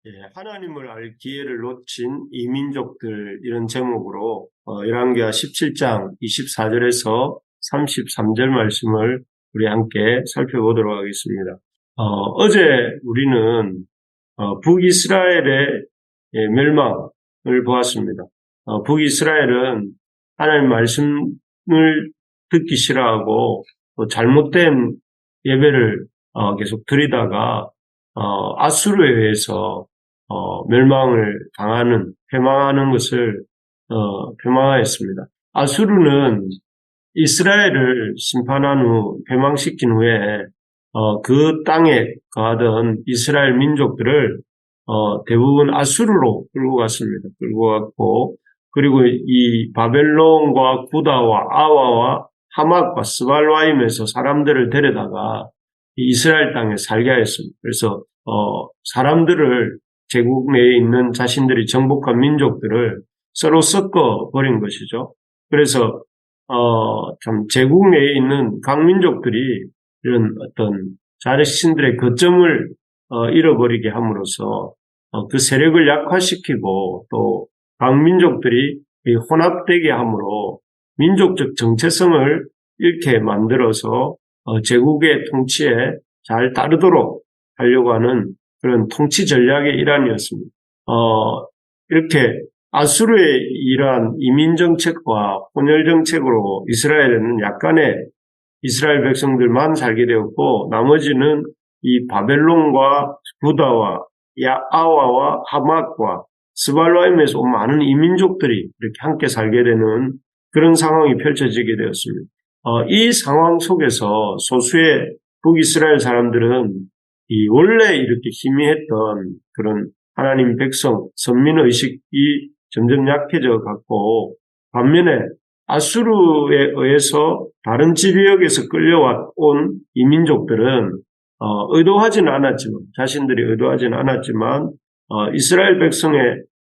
예, 하나님을 알 기회를 놓친 이민족들 이런 제목으로 열왕기하 17장 24절에서 33절 말씀을 우리 함께 살펴보도록 하겠습니다. 어제 우리는 북이스라엘의 멸망을 보았습니다. 북이스라엘은 하나님 말씀을 듣기 싫어하고 또 잘못된 예배를 계속 드리다가 아수르에 의해서 멸망을 당하는, 패망하는 것을 패망하였습니다. 아수르는 이스라엘을 심판한 후, 패망시킨 후에 그 땅에 거하던 이스라엘 민족들을 대부분 아수르로 끌고 갔습니다. 끌고 갔고, 그리고 이 바벨론과 구다와 아와와 하맛과 스발와임에서 사람들을 데려다가 이스라엘 땅에 살게 하였습니다. 그래서 사람들을 제국 내에 있는 자신들이 정복한 민족들을 서로 섞어 버린 것이죠. 그래서 참 제국 내에 있는 각 민족들이 이런 어떤 자신들의 거점을 잃어버리게 함으로써 그 세력을 약화시키고 또 각 민족들이 혼합되게 함으로 민족적 정체성을 잃게 만들어서 제국의 통치에 잘 따르도록 하려고 하는 그런 통치 전략의 일환이었습니다. 이렇게 아수르의 이러한 이민 정책과 혼혈 정책으로 이스라엘에는 약간의 이스라엘 백성들만 살게 되었고 나머지는 이 바벨론과 구다와 아와와 하맛과 스발라임에서 온 많은 이민족들이 이렇게 함께 살게 되는 그런 상황이 펼쳐지게 되었습니다. 이 상황 속에서 소수의 북이스라엘 사람들은 이 원래 이렇게 희미했던 그런 하나님 백성, 선민의식이 점점 약해져 갔고 반면에 아수르에 의해서 다른 지배역에서 끌려온 이민족들은 의도하지는 않았지만 자신들이 의도하지는 않았지만 이스라엘 백성의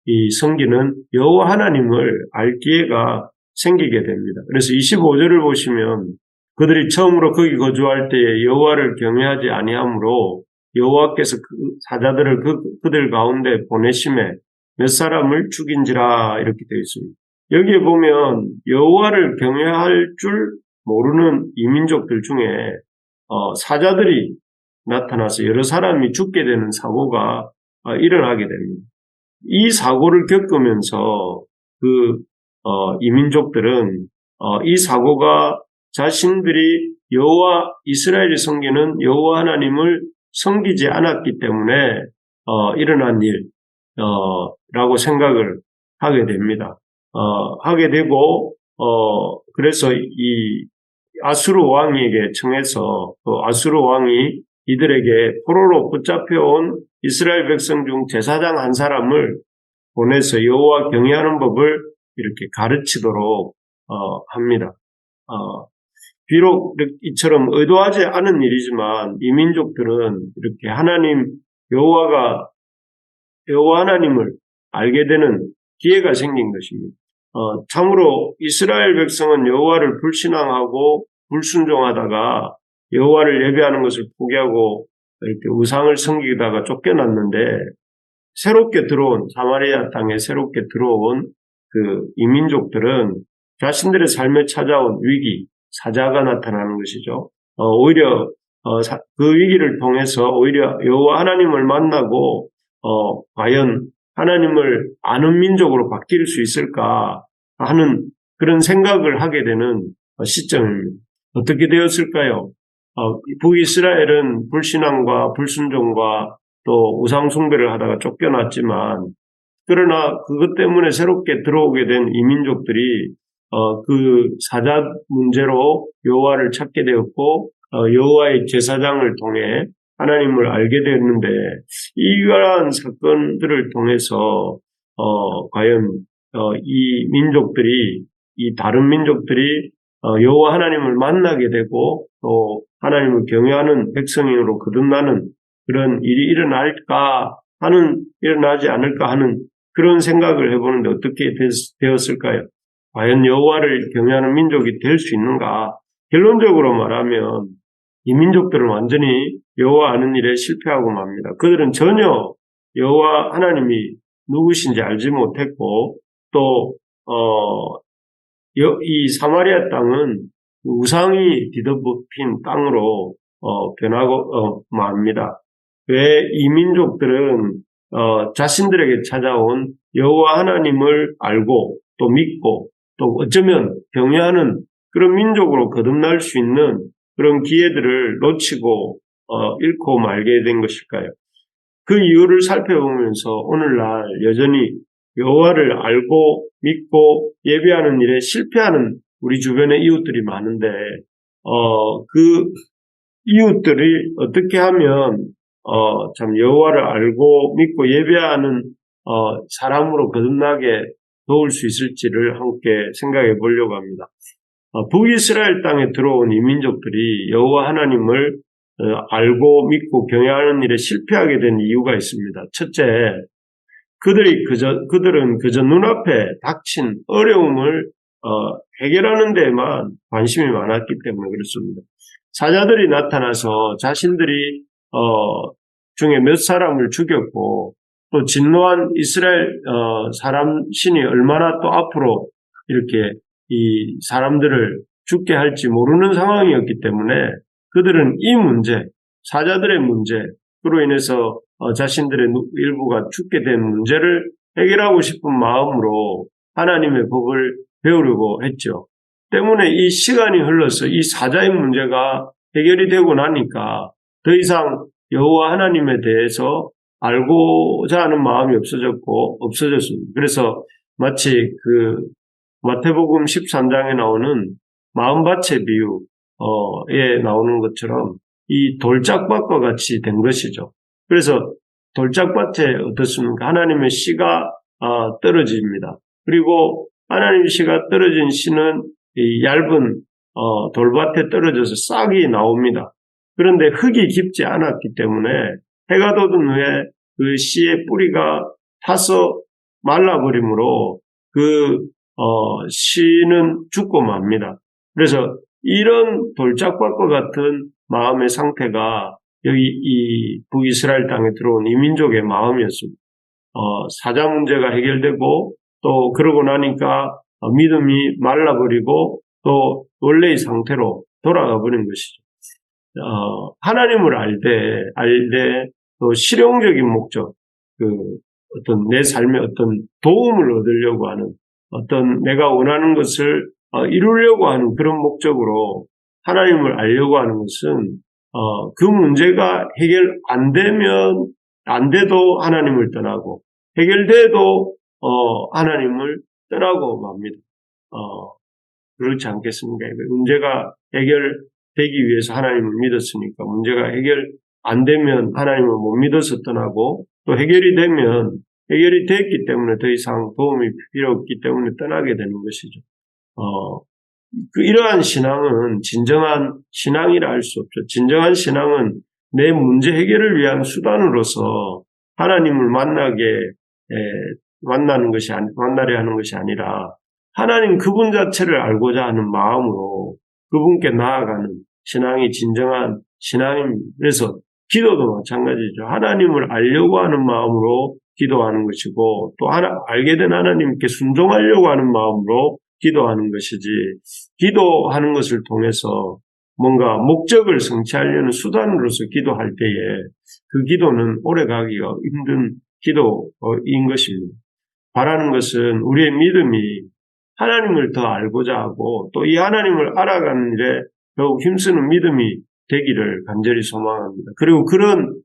이 성기는 여호와 하나님을 알 기회가 생기게 됩니다. 그래서 25절을 보시면 그들이 처음으로 거기 거주할 때에 여호와를 경외하지 아니하므로 여호와께서 그 사자들을 그들 가운데 보내심에 몇 사람을 죽인지라 이렇게 되어 있습니다. 여기에 보면 여호와를 경외할 줄 모르는 이민족들 중에 사자들이 나타나서 여러 사람이 죽게 되는 사고가 일어나게 됩니다. 이 사고를 겪으면서 이민족들은 이 사고가 자신들이 여호와 이스라엘이 섬기는 여호와 하나님을 섬기지 않았기 때문에 일어난 일라고 생각을 하게 됩니다. 하게 되고 그래서 이 아수르 왕에게 청해서 아수르 왕이 이들에게 포로로 붙잡혀온 이스라엘 백성 중 제사장 한 사람을 보내서 여호와 경외하는 법을 이렇게 가르치도록 합니다. 비록 이처럼 의도하지 않은 일이지만 이 민족들은 이렇게 여호와 하나님을 알게 되는 기회가 생긴 것입니다. 참으로 이스라엘 백성은 여호와를 불신앙하고 불순종하다가 여호와를 예배하는 것을 포기하고 이렇게 우상을 섬기다가 쫓겨났는데 새롭게 들어온 사마리아 땅에 새롭게 들어온 그 이민족들은 자신들의 삶에 찾아온 위기, 사자가 나타나는 것이죠. 오히려 그 위기를 통해서 오히려 여호와 하나님을 만나고 과연 하나님을 아는 민족으로 바뀔 수 있을까 하는 그런 생각을 하게 되는 시점입니다. 어떻게 되었을까요? 북이스라엘은 불신앙과 불순종과 또 우상 숭배를 하다가 쫓겨났지만 그러나 그것 때문에 새롭게 들어오게 된 이민족들이 그 사자 문제로 여호와를 찾게 되었고 여호와의 제사장을 통해 하나님을 알게 되었는데 이러한 사건들을 통해서 과연 이 다른 민족들이 여호와 하나님을 만나게 되고 또 하나님을 경외하는 백성으로 거듭나는 그런 일이 일어나지 않을까 하는 그런 생각을 해보는데 어떻게 되었을까요? 과연 여호와를 경외하는 민족이 될 수 있는가? 결론적으로 말하면 이 민족들은 완전히 여호와 아는 일에 실패하고 맙니다. 그들은 전혀 여호와 하나님이 누구신지 알지 못했고 또 이 사마리아 땅은 우상이 뒤덮인 땅으로 변하고 맙니다. 왜 이 민족들은 자신들에게 찾아온 여호와 하나님을 알고 또 믿고 또 어쩌면 경외하는 그런 민족으로 거듭날 수 있는 그런 기회들을 놓치고 잃고 말게 된 것일까요? 그 이유를 살펴보면서 오늘날 여전히 여호와를 알고 믿고 예배하는 일에 실패하는 우리 주변의 이웃들이 많은데 그 이웃들이 어떻게 하면 참 여호와를 알고 믿고 예배하는 사람으로 거듭나게 도울 수 있을지를 함께 생각해 보려고 합니다. 북이스라엘 땅에 들어온 이 민족들이 여호와 하나님을 알고 믿고 경외하는 일에 실패하게 된 이유가 있습니다. 첫째, 그들은 그저 눈앞에 닥친 어려움을 해결하는 데에만 관심이 많았기 때문에 그렇습니다. 사자들이 나타나서 자신들이 중에 몇 사람을 죽였고 또 진노한 이스라엘 사람 신이 얼마나 또 앞으로 이렇게 이 사람들을 죽게 할지 모르는 상황이었기 때문에 그들은 이 문제, 사자들의 문제로 인해서 자신들의 일부가 죽게 된 문제를 해결하고 싶은 마음으로 하나님의 법을 배우려고 했죠. 때문에 이 시간이 흘러서 이 사자의 문제가 해결이 되고 나니까 더 이상 여호와 하나님에 대해서 알고자 하는 마음이 없어졌습니다. 그래서 마치 그 마태복음 13장에 나오는 마음밭의 비유에 나오는 것처럼 이 돌짝밭과 같이 된 것이죠. 그래서 돌짝밭에 어떻습니까? 하나님의 씨가 떨어집니다. 그리고 하나님의 씨가 떨어진 씨는 이 얇은 돌밭에 떨어져서 싹이 나옵니다. 그런데 흙이 깊지 않았기 때문에 해가 돋은 후에 그 씨의 뿌리가 타서 말라버리므로 그 씨는 죽고 맙니다. 그래서 이런 돌짝밭과 같은 마음의 상태가 여기 이 북이스라엘 땅에 들어온 이 민족의 마음이었습니다. 사자 문제가 해결되고 또 그러고 나니까 믿음이 말라버리고 또 원래의 상태로 돌아가 버린 것이죠. 하나님을 알되 또 실용적인 목적, 어떤 내 삶에 어떤 도움을 얻으려고 하는 어떤 내가 원하는 것을 이루려고 하는 그런 목적으로 하나님을 알려고 하는 것은 그 문제가 해결 안 돼도 하나님을 떠나고 해결돼도 하나님을 떠나고 맙니다. 그렇지 않겠습니까? 문제가 해결되기 위해서 하나님을 믿었으니까 문제가 해결 안 되면 하나님을 못 믿어서 떠나고 또 해결이 됐기 때문에 더 이상 도움이 필요 없기 때문에 떠나게 되는 것이죠. 이러한 신앙은 진정한 신앙이라 할 수 없죠. 진정한 신앙은 내 문제 해결을 위한 수단으로서 하나님을 만나려 하는 것이 아니라 하나님 그분 자체를 알고자 하는 마음으로 그분께 나아가는 신앙이 진정한 신앙입니다. 그래서 기도도 마찬가지죠. 하나님을 알려고 하는 마음으로 기도하는 것이고 또 알게 된 하나님께 순종하려고 하는 마음으로 기도하는 것이지 기도하는 것을 통해서 뭔가 목적을 성취하려는 수단으로서 기도할 때에 그 기도는 오래가기가 힘든 기도인 것입니다. 바라는 것은 우리의 믿음이 하나님을 더 알고자 하고 또 이 하나님을 알아가는 일에 더욱 힘쓰는 믿음이 되기를 간절히 소망합니다. 그리고 그런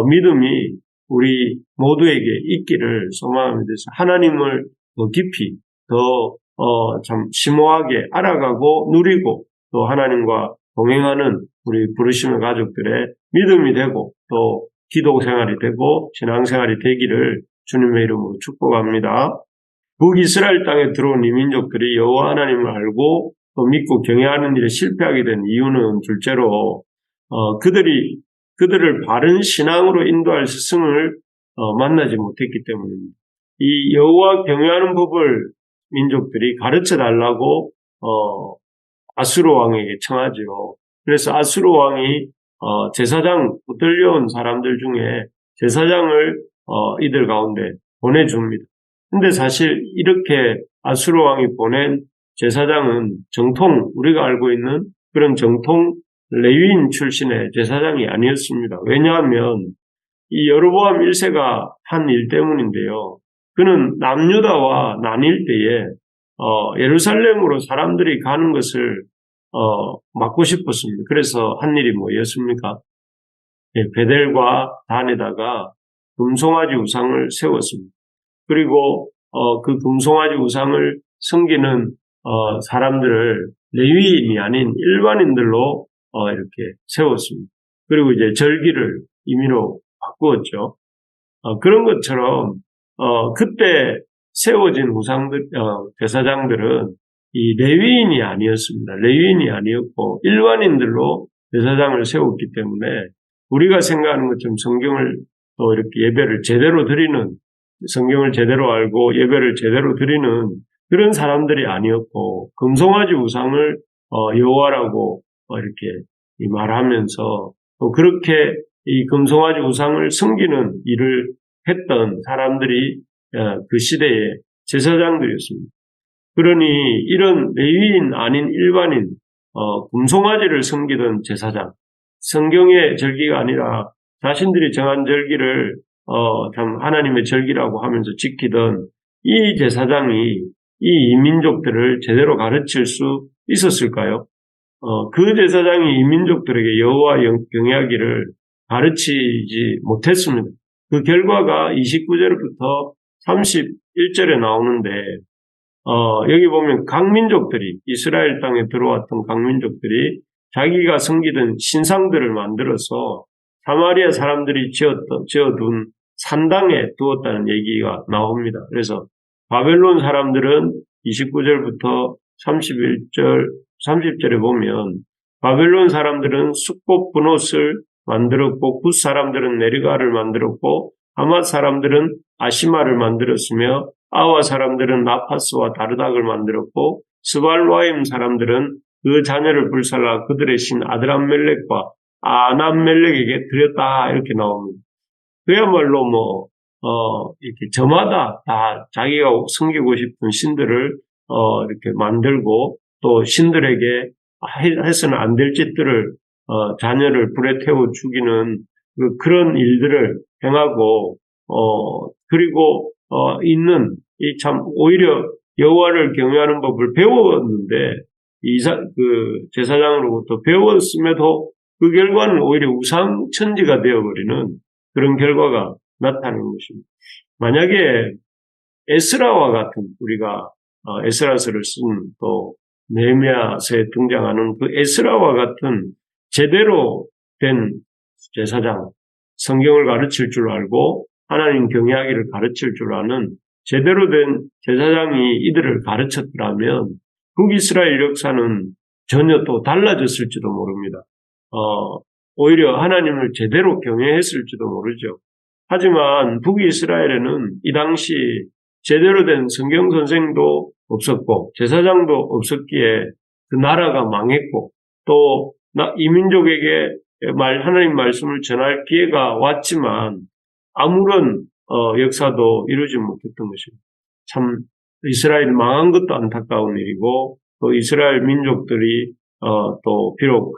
믿음이 우리 모두에게 있기를 소망합니다. 하나님을 더 깊이 참 심오하게 알아가고 누리고 또 하나님과 동행하는 우리 부르심의 가족들의 믿음이 되고 또 기도 생활이 되고 신앙 생활이 되기를 주님의 이름으로 축복합니다. 북이스라엘 땅에 들어온 이 민족들이 여호와 하나님을 알고 또 믿고 경외하는 일에 실패하게 된 이유는 둘째로 그들을 바른 신앙으로 인도할 스승을 만나지 못했기 때문입니다. 이 여호와 경외하는 법을 민족들이 가르쳐 달라고 아수르 왕에게 청하죠. 그래서 아수르 왕이 제사장 들려온 사람들 중에 제사장을 이들 가운데 보내줍니다. 근데 사실 이렇게 아수르 왕이 보낸 제사장은 정통, 우리가 알고 있는 그런 정통 레위인 출신의 제사장이 아니었습니다. 왜냐하면 이 여로보암 1세가 한 일 때문인데요. 그는 남유다와 나뉠 때에 예루살렘으로 사람들이 가는 것을 막고 싶었습니다. 그래서 한 일이 뭐였습니까? 베델과 단에다가 금송아지 우상을 세웠습니다. 그리고 그 금송아지 우상을 섬기는 사람들을 레위인이 아닌 일반인들로 이렇게 세웠습니다. 그리고 이제 절기를 임의로 바꾸었죠. 그런 것처럼 그때 세워진 우상들 제사장들은 이 레위인이 아니었습니다. 레위인이 아니었고 일반인들로 제사장을 세웠기 때문에 우리가 생각하는 것처럼 성경을 또 이렇게 예배를 제대로 드리는, 성경을 제대로 알고 예배를 제대로 드리는 그런 사람들이 아니었고, 금송아지 우상을 여호와라고 이렇게 말하면서 또 그렇게 이 금송아지 우상을 섬기는 일을 했던 사람들이 그 시대의 제사장들이었습니다. 그러니 이런 레위인 아닌 일반인, 금송아지를 섬기던 제사장, 성경의 절기가 아니라 자신들이 정한 절기를 참 하나님의 절기라고 하면서 지키던 이 제사장이 이 이민족들을 제대로 가르칠 수 있었을까요? 그 제사장이 이민족들에게 여호와 경외하기를 가르치지 못했습니다. 그 결과가 29절부터 31절에 나오는데 여기 보면 각민족들이 이스라엘 땅에 들어왔던 각민족들이 자기가 섬기던 신상들을 만들어서 사마리아 사람들이 지어둔 산당에 두었다는 얘기가 나옵니다. 그래서 바벨론 사람들은 29절부터 30절에 보면 바벨론 사람들은 숫꽃 분옷을 만들었고 굿 사람들은 네르가를 만들었고 하맛 사람들은 아시마를 만들었으며 아와 사람들은 나파스와 다르닥을 만들었고 스발와임 사람들은 그 자녀를 불살라 그들의 신 아드람멜렉과 아남멜렉에게 드렸다 이렇게 나옵니다. 그야말로 이렇게 저마다 다 자기가 섬기고 싶은 신들을 이렇게 만들고 또 신들에게 해서는 안 될 짓들을 자녀를 불에 태워 죽이는 그런 일들을 행하고 그리고 있는 이 참 오히려 여호와를 경외하는 법을 배웠는데 그 제사장으로부터 배웠음에도 그 결과는 오히려 우상 천지가 되어버리는 그런 결과가 나타나는 것입니다. 만약에 에스라와 같은 우리가 에스라서를 쓴 또 느헤미야서에 등장하는 그 에스라와 같은 제대로 된 제사장, 성경을 가르칠 줄 알고 하나님 경외하기를 가르칠 줄 아는 제대로 된 제사장이 이들을 가르쳤더라면 북이스라엘 역사는 전혀 또 달라졌을지도 모릅니다. 오히려 하나님을 제대로 경외했을지도 모르죠. 하지만 북이스라엘에는 이 당시 제대로 된 성경 선생도 없었고 제사장도 없었기에 그 나라가 망했고 또 이민족에게 하나님 말씀을 전할 기회가 왔지만 아무런 역사도 이루지 못했던 것입니다. 참 이스라엘 망한 것도 안타까운 일이고 또 이스라엘 민족들이 또 비록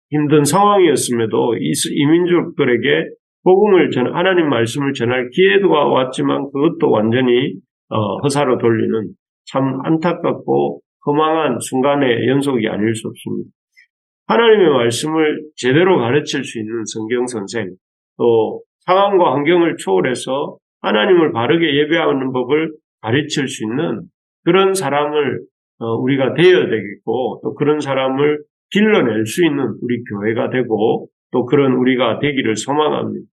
힘든 상황이었음에도 이민족들에게 복음을 하나님 말씀을 전할 기회가 왔지만 그것도 완전히 허사로 돌리는 참 안타깝고 허망한 순간의 연속이 아닐 수 없습니다. 하나님의 말씀을 제대로 가르칠 수 있는 성경 선생, 또 상황과 환경을 초월해서 하나님을 바르게 예배하는 법을 가르칠 수 있는 그런 사람을 우리가 되어야 되겠고 또 그런 사람을 길러낼 수 있는 우리 교회가 되고 또 그런 우리가 되기를 소망합니다.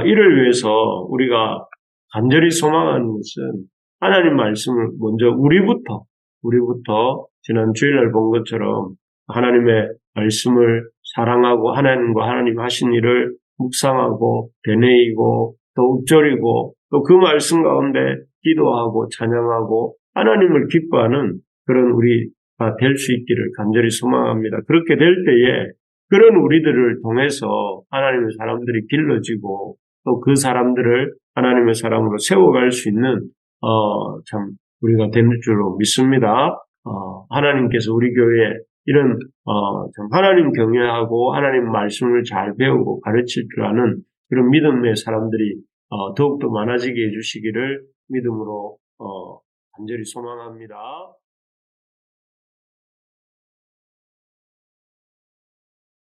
이를 위해서 우리가 간절히 소망하는 것은 하나님 말씀을 먼저 우리부터 지난 주일날 본 것처럼 하나님의 말씀을 사랑하고 하나님과 하나님 하신 일을 묵상하고 되뇌이고 또 읊조리고 또 그 말씀 가운데 기도하고 찬양하고 하나님을 기뻐하는 그런 우리가 될 수 있기를 간절히 소망합니다. 그렇게 될 때에 그런 우리들을 통해서 하나님의 사람들이 길러지고 또 그 사람들을 하나님의 사람으로 세워갈 수 있는 참 우리가 될 줄로 믿습니다. 하나님께서 우리 교회에 이런 참 하나님 경외하고 하나님 말씀을 잘 배우고 가르칠 줄 아는 그런 믿음의 사람들이 더욱더 많아지게 해주시기를 믿음으로 간절히 소망합니다.